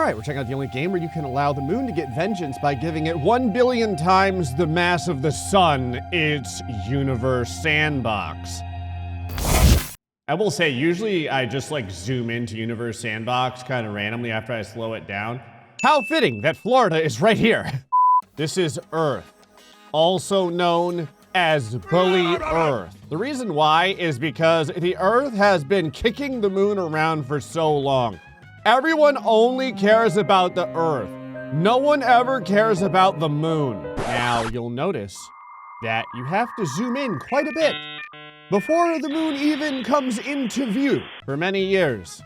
right, we're checking out the only game where you can allow the moon to get vengeance by giving it 1 billion times the mass of the sun. It's Universe Sandbox. I will say, usually I just like zoom into Universe Sandbox kind of randomly after I slow it down. How fitting that Florida is right here. This is Earth, also known as Bully Earth. The reason why is because the Earth has been kicking the moon around for so long. Everyone only cares about the Earth. No one ever cares about the moon. Now, you'll notice that you have to zoom in quite a bit before the moon even comes into view. For many years,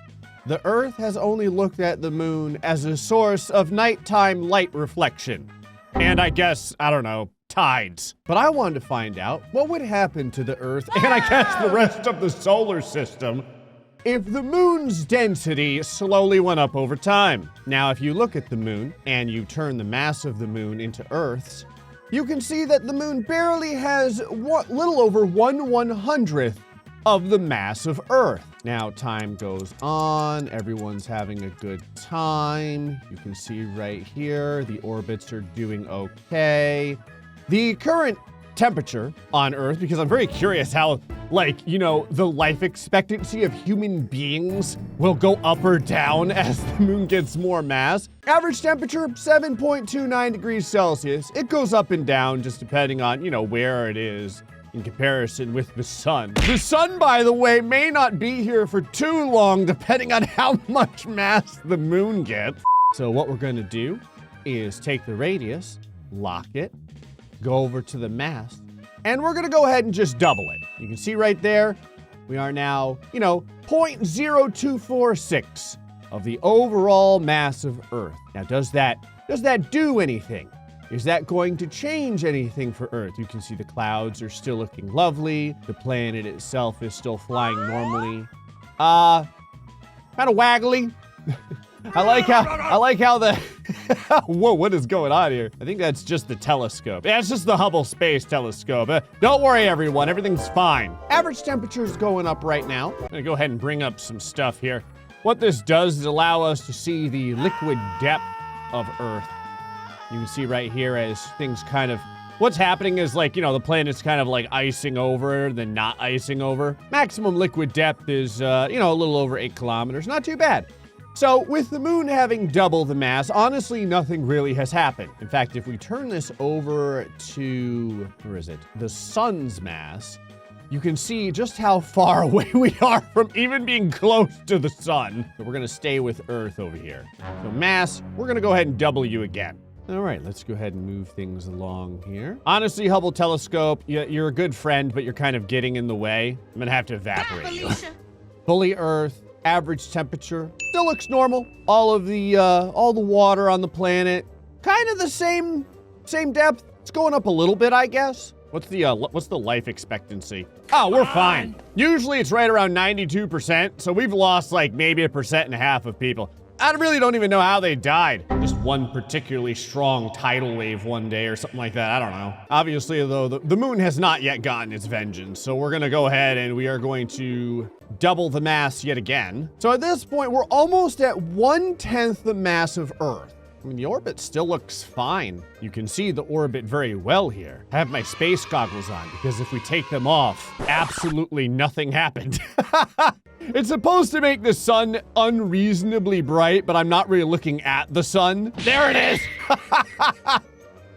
the Earth has only looked at the moon as a source of nighttime light reflection. And I guess, I don't know, tides. But I wanted to find out what would happen to the Earth, and I guess the rest of the solar system, if the moon's density slowly went up over time. Now, if you look at the moon and you turn the mass of the moon into Earth's, you can see that the moon barely has little over 1/100th of the mass of Earth. Now, time goes on, everyone's having a good time. You can see right here, the orbits are doing okay. The current temperature on Earth, because I'm very curious how, like, you know, the life expectancy of human beings will go up or down as the moon gets more mass. Average temperature, 7.29 degrees Celsius. It goes up and down just depending on, you know, where it is in comparison with the sun. The sun, by the way, may not be here for too long depending on how much mass the moon gets. So what we're gonna do is take the radius, lock it, go over to the mass, and we're gonna go ahead and just double it. You can see right there, we are now, you know, 0.0246 of the overall mass of Earth. Now, does that do anything? Is that going to change anything for Earth? You can see the clouds are still looking lovely. The planet itself is still flying normally. Kind of waggly. I like how the, whoa, what is going on here? I think that's just the telescope. Yeah, it's just the Hubble Space Telescope. Don't worry, everyone, everything's fine. Average temperature is going up right now. I'm gonna go ahead and bring up some stuff here. What this does is allow us to see the liquid depth of Earth. You can see right here as things kind of, what's happening is, like, you know, the planet's kind of like icing over, then not icing over. Maximum liquid depth is, you know, a little over 8 kilometers. Not too bad. So with the moon having double the mass, honestly, nothing really has happened. In fact, if we turn this over to, where is it? The sun's mass, you can see just how far away we are from even being close to the sun. So we're gonna stay with Earth over here. So mass, we're gonna go ahead and double you again. All right, let's go ahead and move things along here. Honestly, Hubble telescope, you're a good friend, but you're kind of getting in the way. I'm gonna have to evaporate you. Fully Earth, average temperature, still looks normal. All the water on the planet, kind of the same depth. It's going up a little bit, I guess. What's the life expectancy? Oh, we're fine. Usually it's right around 92%, so we've lost like maybe 1.5% of people. I really don't even know how they died. Just one particularly strong tidal wave one day or something like that, I don't know. Obviously, though, the moon has not yet gotten its vengeance, so we're gonna go ahead and we are going to double the mass yet again. So at this point, we're almost at 1/10 the mass of Earth. I mean, the orbit still looks fine. You can see the orbit very well here. I have my space goggles on because if we take them off, absolutely nothing happened. It's supposed to make the sun unreasonably bright, but I'm not really looking at the sun. There it is!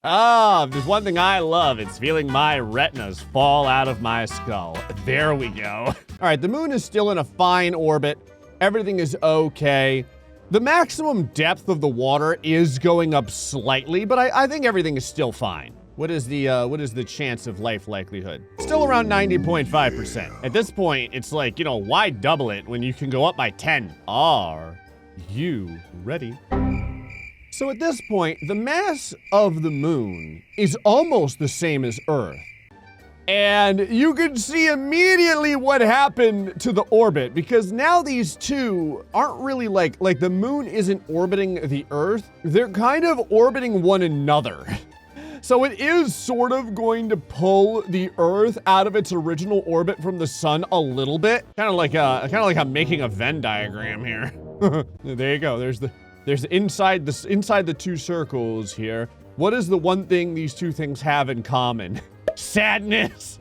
Ah, there's one thing I love. It's feeling my retinas fall out of my skull. There we go. All right, the moon is still in a fine orbit. Everything is okay. The maximum depth of the water is going up slightly, but I think everything is still fine. What is the chance of life likelihood? Still around 90.5%. At this point, it's like, you know, why double it when you can go up by 10? Are you ready? So at this point, the mass of the moon is almost the same as Earth. And you can see immediately what happened to the orbit, because now these two aren't really like the moon isn't orbiting the Earth. They're kind of orbiting one another. So it is sort of going to pull the Earth out of its original orbit from the sun a little bit. Kind of like I'm making a Venn diagram here. There you go. There's There's inside the two circles here. What is the one thing these two things have in common? Sadness.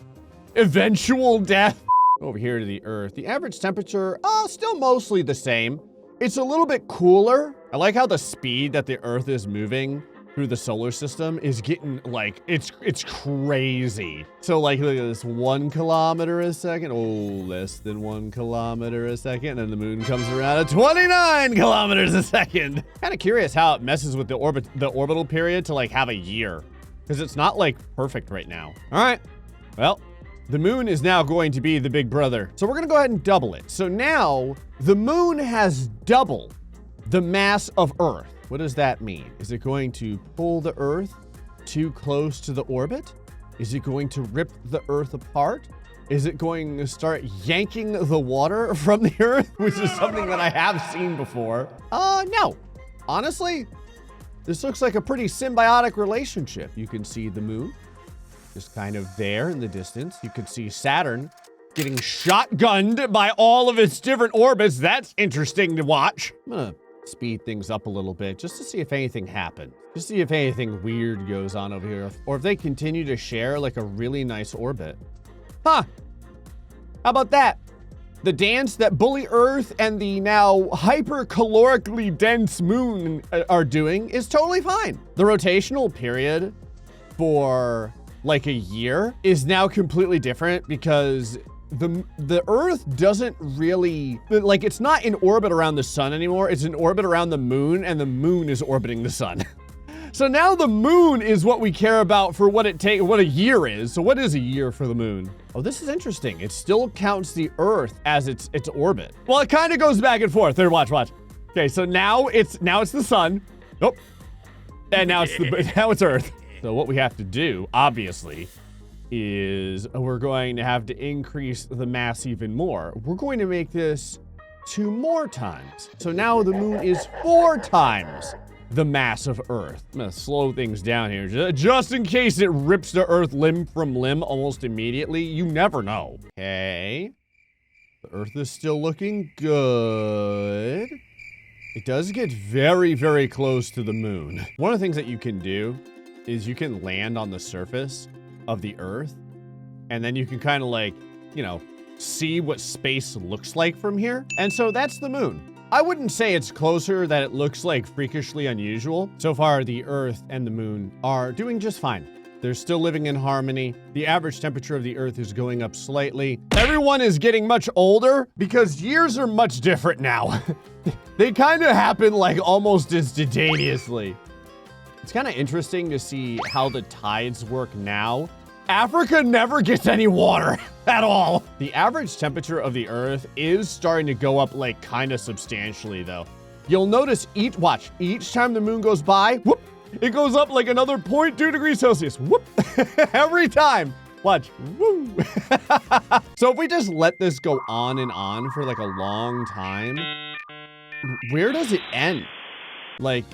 Eventual death. Over here to the Earth. The average temperature, still mostly the same. It's a little bit cooler. I like how the speed that the Earth is moving through the solar system is getting, like, it's crazy. So, like, look at this, 1 kilometer a second. Oh, less than 1 kilometer a second. And the moon comes around at 29 kilometers a second. Kind of curious how it messes with the orbital period to, like, have a year. Because it's not, like, perfect right now. All right. Well, the moon is now going to be the big brother. So we're going to go ahead and double it. So now the moon has double the mass of Earth. What does that mean? Is it going to pull the Earth too close to the orbit? Is it going to rip the Earth apart? Is it going to start yanking the water from the Earth, which is something that I have seen before? No. Honestly, this looks like a pretty symbiotic relationship. You can see the moon just kind of there in the distance. You can see Saturn getting shotgunned by all of its different orbits. That's interesting to watch. I'm gonna speed things up a little bit just to see if anything happened. Just see if anything weird goes on over here, or if they continue to share like a really nice orbit. Huh. How about that? The dance that bully Earth and the now hypercalorically dense moon are doing is totally fine. The rotational period for like a year is now completely different because the Earth doesn't really, like, it's not in orbit around the sun anymore. It's in orbit around the moon, and the moon is orbiting the sun. So now the moon is what we care about for what a year is. So what is a year for the moon? Oh, this is interesting. It still counts the Earth as its orbit. Well, it kind of goes back and forth. There, watch. Okay, so now it's the sun. Nope. And now it's Earth. So what we have to do, obviously, is we're going to have to increase the mass even more. We're going to make this 2 more times. So now the moon is 4 times the mass of Earth. I'm gonna slow things down here, just in case it rips the Earth limb from limb almost immediately. You never know. Okay. The Earth is still looking good. It does get very, very close to the moon. One of the things that you can do is you can land on the surface of the Earth, and then you can kind of like, you know, see what space looks like from here. And so that's the moon. I wouldn't say it's closer that it looks like freakishly unusual. So far, the Earth and the moon are doing just fine. They're still living in harmony. The average temperature of the Earth is going up slightly. Everyone is getting much older because years are much different now. They kind of happen like almost instantaneously. It's kind of interesting to see how the tides work now. Africa never gets any water at all. The average temperature of the Earth is starting to go up like kind of substantially though. You'll notice each time the moon goes by, whoop, it goes up like another 0.2 degrees Celsius. Whoop, every time. Watch, woo. So if we just let this go on and on for like a long time, where does it end? Like,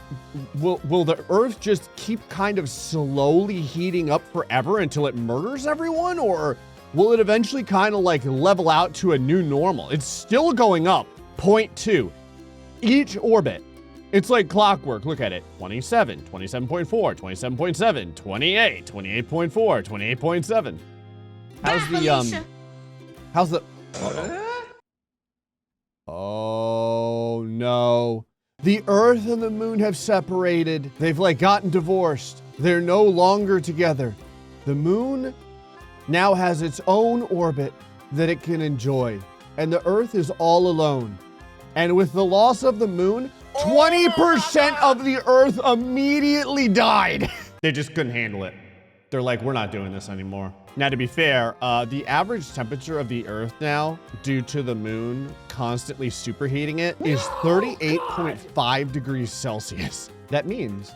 will the Earth just keep kind of slowly heating up forever until it murders everyone? Or will it eventually kind of like level out to a new normal? It's still going up, 0.2. Each orbit. It's like clockwork. Look at it. 27, 27.4, 27.7, 28, 28.4, 28.7. How's the, oh no. The Earth and the moon have separated. They've like gotten divorced. They're no longer together. The moon now has its own orbit that it can enjoy. And the Earth is all alone. And with the loss of the moon, 20% of the Earth immediately died. They just couldn't handle it. They're like, we're not doing this anymore. Now, to be fair, the average temperature of the Earth now, due to the moon constantly superheating it, is 38.5 degrees Celsius. That means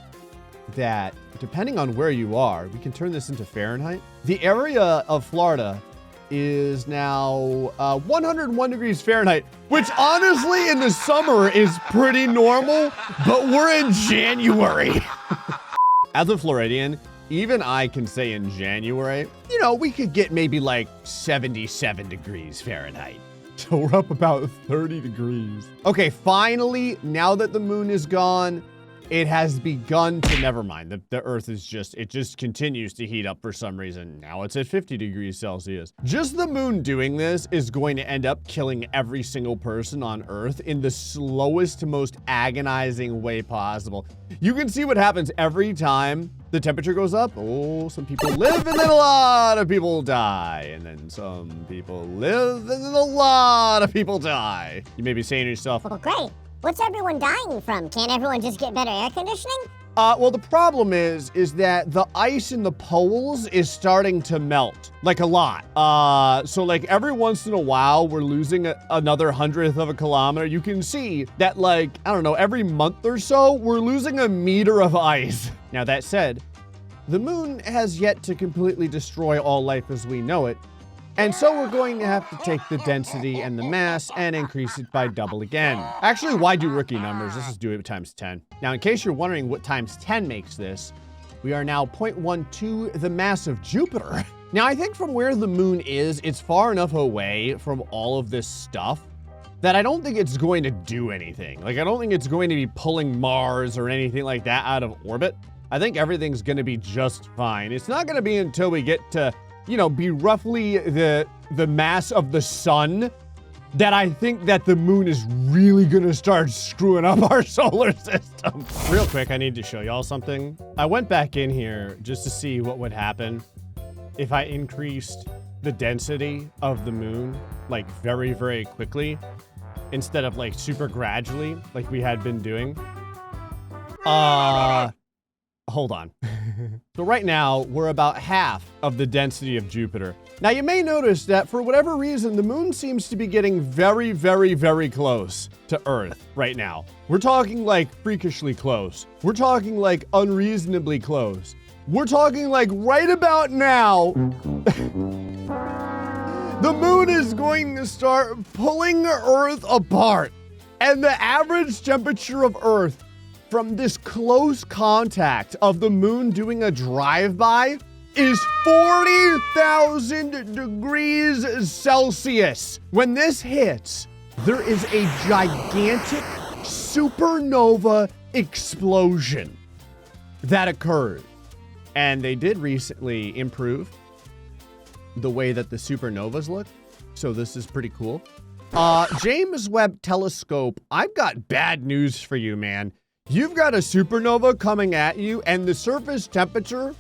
that depending on where you are, we can turn this into Fahrenheit. The area of Florida is now 101 degrees Fahrenheit, which honestly in the summer is pretty normal, but we're in January. As a Floridian, even I can say in January, you know, we could get maybe like 77 degrees Fahrenheit. So we're up about 30 degrees. Okay, finally, now that the moon is gone, it has begun to, never mind. The Earth is it just continues to heat up for some reason. Now it's at 50 degrees Celsius. Just the moon doing this is going to end up killing every single person on Earth in the slowest, most agonizing way possible. You can see what happens every time the temperature goes up. Oh, some people live and then a lot of people die. And then some people live and then a lot of people die. You may be saying to yourself, well, great. What's everyone dying from? Can't everyone just get better air conditioning? Well, the problem is that the ice in the poles is starting to melt, like a lot. So like every once in a while, we're losing another 100th of a kilometer. You can see that like, I don't know, every month or so, we're losing a meter of ice. Now that said, the moon has yet to completely destroy all life as we know it. And so we're going to have to take the density and the mass and increase it by double again. Actually, why do rookie numbers? Let's just do it times 10. Now, in case you're wondering what times 10 makes this, we are now 0.12 the mass of Jupiter. Now, I think from where the moon is, it's far enough away from all of this stuff that I don't think it's going to do anything. Like, I don't think it's going to be pulling Mars or anything like that out of orbit. I think everything's going to be just fine. It's not going to be until we get to, you know, be roughly the mass of the sun that I think that the moon is really gonna start screwing up our solar system. Real quick, I need to show y'all something. I went back in here just to see what would happen if I increased the density of the moon, like very, very quickly, instead of like super gradually, like we had been doing. Hold on. So right now, we're about half of the density of Jupiter. Now you may notice that for whatever reason, the moon seems to be getting very, very, very close to Earth right now. We're talking like freakishly close. We're talking like unreasonably close. We're talking like right about now, the moon is going to start pulling Earth apart. And the average temperature of Earth from this close contact of the moon doing a drive-by is 40,000 degrees Celsius. When this hits, there is a gigantic supernova explosion that occurred. And they did recently improve the way that the supernovas look. So this is pretty cool. James Webb Telescope, I've got bad news for you, man. You've got a supernova coming at you, and the surface temperature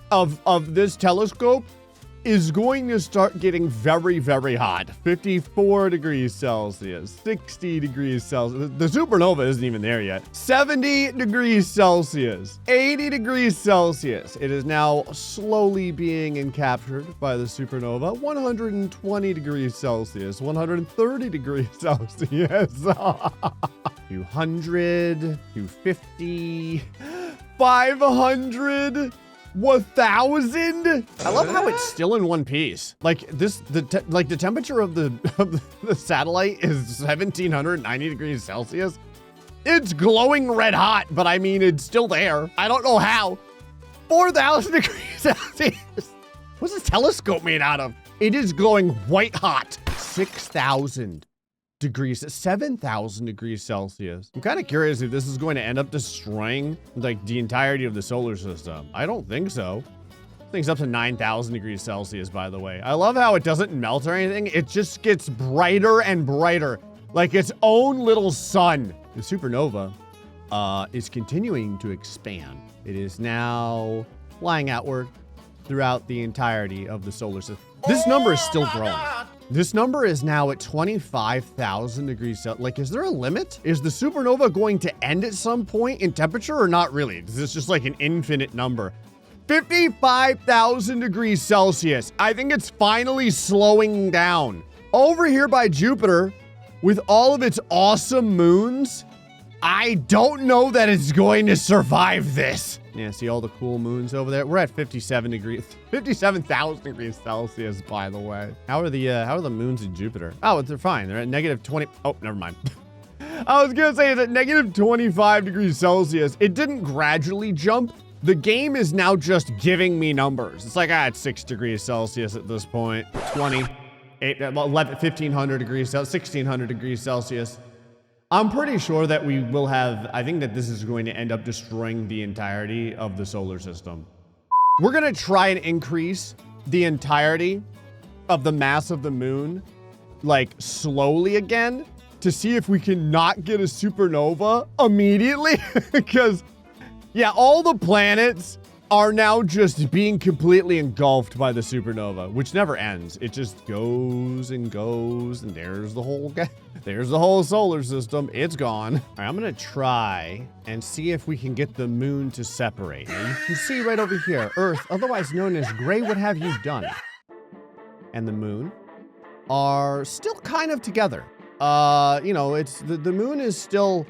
of this telescope is going to start getting very, very hot. 54 degrees Celsius, 60 degrees Celsius. The supernova isn't even there yet. 70 degrees Celsius, 80 degrees Celsius. It is now slowly being encaptured by the supernova. 120 degrees Celsius, 130 degrees Celsius. 200, 250, 500, 1,000. I love how it's still in one piece. Like this, the temperature of the satellite is 1,790 degrees Celsius. It's glowing red hot, but I mean, it's still there. I don't know how. 4,000 degrees Celsius. What's this telescope made out of? It is glowing white hot. 6,000 degrees, 7,000 degrees Celsius. I'm kind of curious if this is going to end up destroying like the entirety of the solar system. I don't think so. This thing's up to 9,000 degrees Celsius, by the way. I love how it doesn't melt or anything. It just gets brighter and brighter, like its own little sun. The supernova is continuing to expand. It is now flying outward throughout the entirety of the solar system. This number is still growing. This number is now at 25,000 degrees Celsius. Like, is there a limit? Is the supernova going to end at some point in temperature or not really? Is this just like an infinite number? 55,000 degrees Celsius. I think it's finally slowing down. Over here by Jupiter, with all of its awesome moons, I don't know that it's going to survive this. Yeah, see all the cool moons over there? We're at 57,000 degrees Celsius, by the way. How are the moons in Jupiter? Oh, they're fine. They're at negative 20. Oh, never mind. I was gonna say it's at negative 25 degrees Celsius. It didn't gradually jump. The game is now just giving me numbers. It's like, it's 6 degrees Celsius at this point. 20, 1,500 degrees Celsius, 1,600 degrees Celsius. I'm pretty sure that we will have, I think that this is going to end up destroying the entirety of the solar system. We're gonna try and increase the entirety of the mass of the moon, like slowly again, to see if we can not get a supernova immediately. Because, yeah, all the planets are now just being completely engulfed by the supernova, which never ends. It just goes and goes, and there's the whole solar system. It's gone. All right, I'm gonna try and see if we can get the moon to separate. Now, you can see right over here, Earth, otherwise known as Gray, what have you done? And the moon are still kind of together. You know, it's the moon is still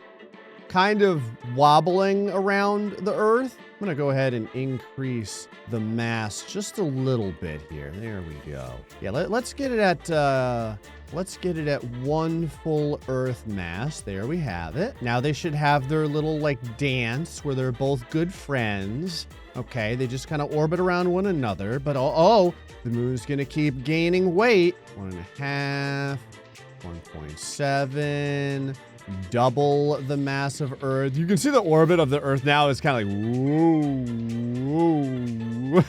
kind of wobbling around the Earth. I'm gonna go ahead and increase the mass just a little bit here. There we go. Yeah, let's get it at 1 full Earth mass. There we have it. Now they should have their little like dance where they're both good friends. Okay, they just kind of orbit around one another, but oh, the moon's gonna keep gaining weight. 1.5, 1.7. Double the mass of Earth. You can see the orbit of the Earth now is kind of like, whoa.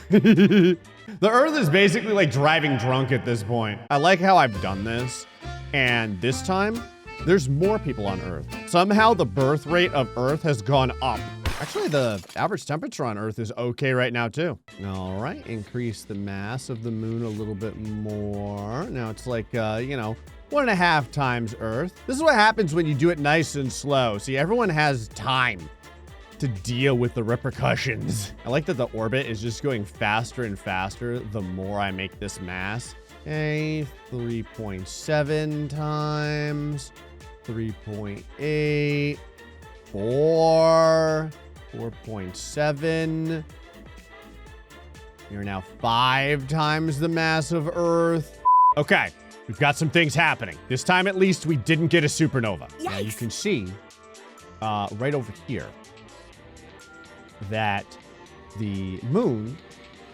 The Earth is basically like driving drunk at this point. I like how I've done this. And this time, there's more people on Earth. Somehow the birth rate of Earth has gone up. Actually, the average temperature on Earth is okay right now too. All right, increase the mass of the moon a little bit more. Now it's like, you know, 1.5 times Earth. This is what happens when you do it nice and slow. See, everyone has time to deal with the repercussions. I like that the orbit is just going faster and faster the more I make this mass. Okay, 3.7 times, 3.8, 4, 4.7. You're now 5 times the mass of Earth. Okay. We've got some things happening. This time, at least, we didn't get a supernova. Yikes. Now, you can see right over here that the moon,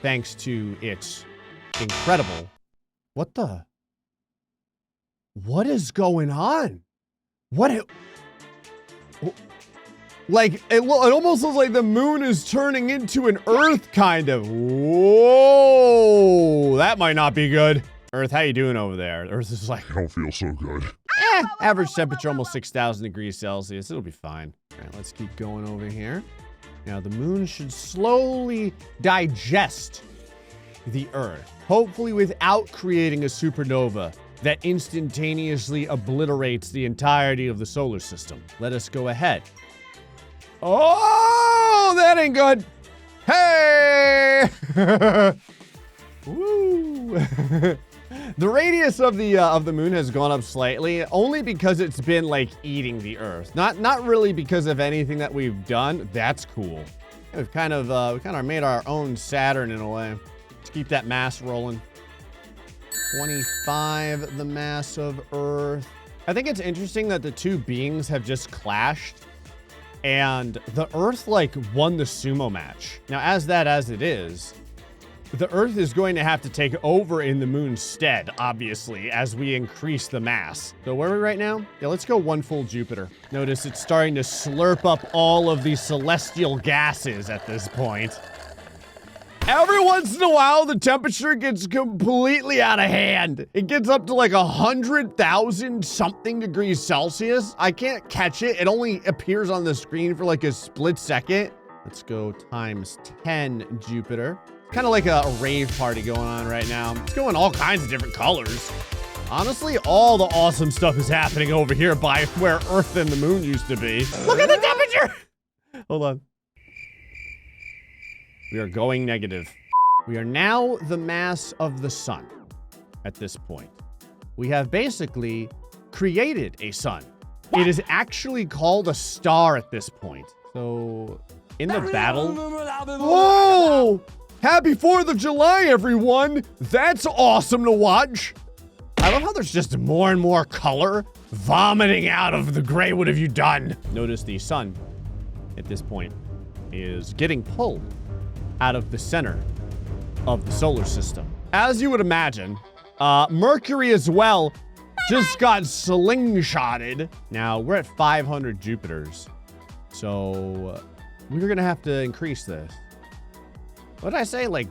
thanks to its incredible... What is going on? Like, it almost looks like the moon is turning into an Earth, kind of. Whoa! That might not be good. Earth, how you doing over there? Earth is like, I don't feel so good. Average temperature almost 6,000 degrees Celsius. It'll be fine. All right, let's keep going over here. Now, the moon should slowly digest the Earth, hopefully without creating a supernova that instantaneously obliterates the entirety of the solar system. Let us go ahead. Oh, that ain't good. Hey! Woo! The radius of the moon has gone up slightly, only because it's been like eating the Earth. Not really because of anything that we've done. That's cool. We've kind of made our own Saturn in a way. Let's keep that mass rolling. 25 the mass of Earth. I think it's interesting that the two beings have just clashed, and the Earth like won the sumo match. Now, as it is, the Earth is going to have to take over in the moon's stead, obviously, as we increase the mass. So where are we right now? Yeah, let's go 1 full Jupiter. Notice it's starting to slurp up all of these celestial gases at this point. Every once in a while, the temperature gets completely out of hand. It gets up to like 100,000 something degrees Celsius. I can't catch it. It only appears on the screen for like a split second. Let's go times 10 Jupiter. Kind of like a rave party going on right now. It's going all kinds of different colors. Honestly, all the awesome stuff is happening over here by where Earth and the moon used to be. Look at the temperature! Hold on. We are going negative. We are now the mass of the sun at this point. We have basically created a sun. It is actually called a star at this point. So, in the battle... Whoa! Happy 4th of July, everyone! That's awesome to watch! I love how there's just more and more color vomiting out of the gray. What have you done? Notice the sun, at this point, is getting pulled out of the center of the solar system. As you would imagine, Mercury as well just got slingshotted. Now, we're at 500 Jupiters. So, we're going to have to increase this. What did I say? Like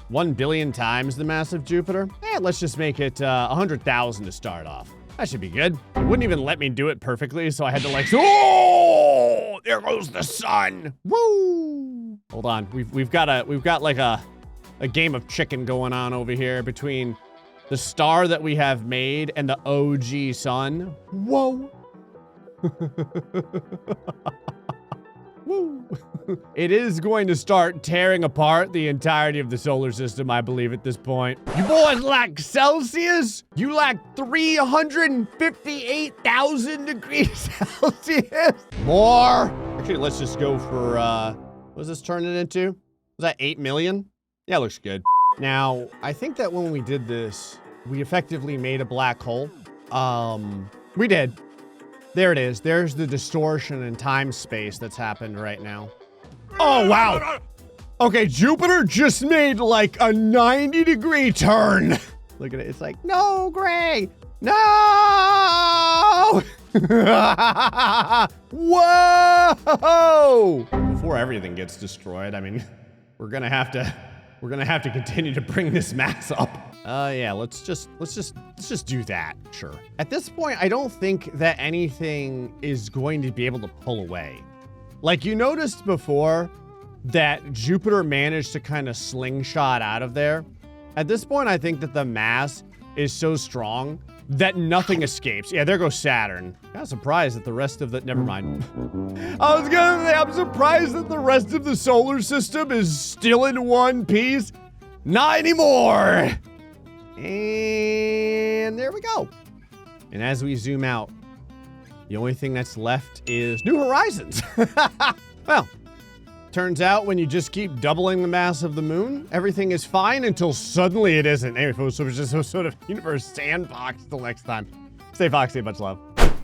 1 billion times the mass of Jupiter? Let's just make it 100,000 to start off. That should be good. It wouldn't even let me do it perfectly, so I had to like, oh, there goes the sun. Woo! Hold on, we've got like a game of chicken going on over here between the star that we have made and the OG sun. Whoa. Woo. It is going to start tearing apart the entirety of the solar system, I believe, at this point. You boys lack Celsius? You lack 358,000 degrees Celsius? More? Actually, let's just go for, what does this turn it into? Was that 8 million? Yeah, looks good. Now, I think that when we did this, we effectively made a black hole. We did. There it is. There's the distortion in time-space that's happened right now. Oh, wow. Okay, Jupiter just made like a 90-degree turn. Look at it. It's like, no, Gray. No! Whoa! Before everything gets destroyed, I mean, we're gonna have to continue to bring this mass up. Yeah, let's just do that, sure. At this point, I don't think that anything is going to be able to pull away. Like, you noticed before that Jupiter managed to kind of slingshot out of there. At this point, I think that the mass is so strong that nothing escapes. Yeah, there goes Saturn. Kind of surprised that the rest of the, never mind. I was gonna say, I'm surprised that the rest of the solar system is still in one piece. Not anymore. And there we go. And as we zoom out, the only thing that's left is New Horizons. Well, turns out when you just keep doubling the mass of the moon, everything is fine until suddenly it isn't. Anyway, folks, so it's just sort of Universe Sandbox till next time. Stay foxy, much love.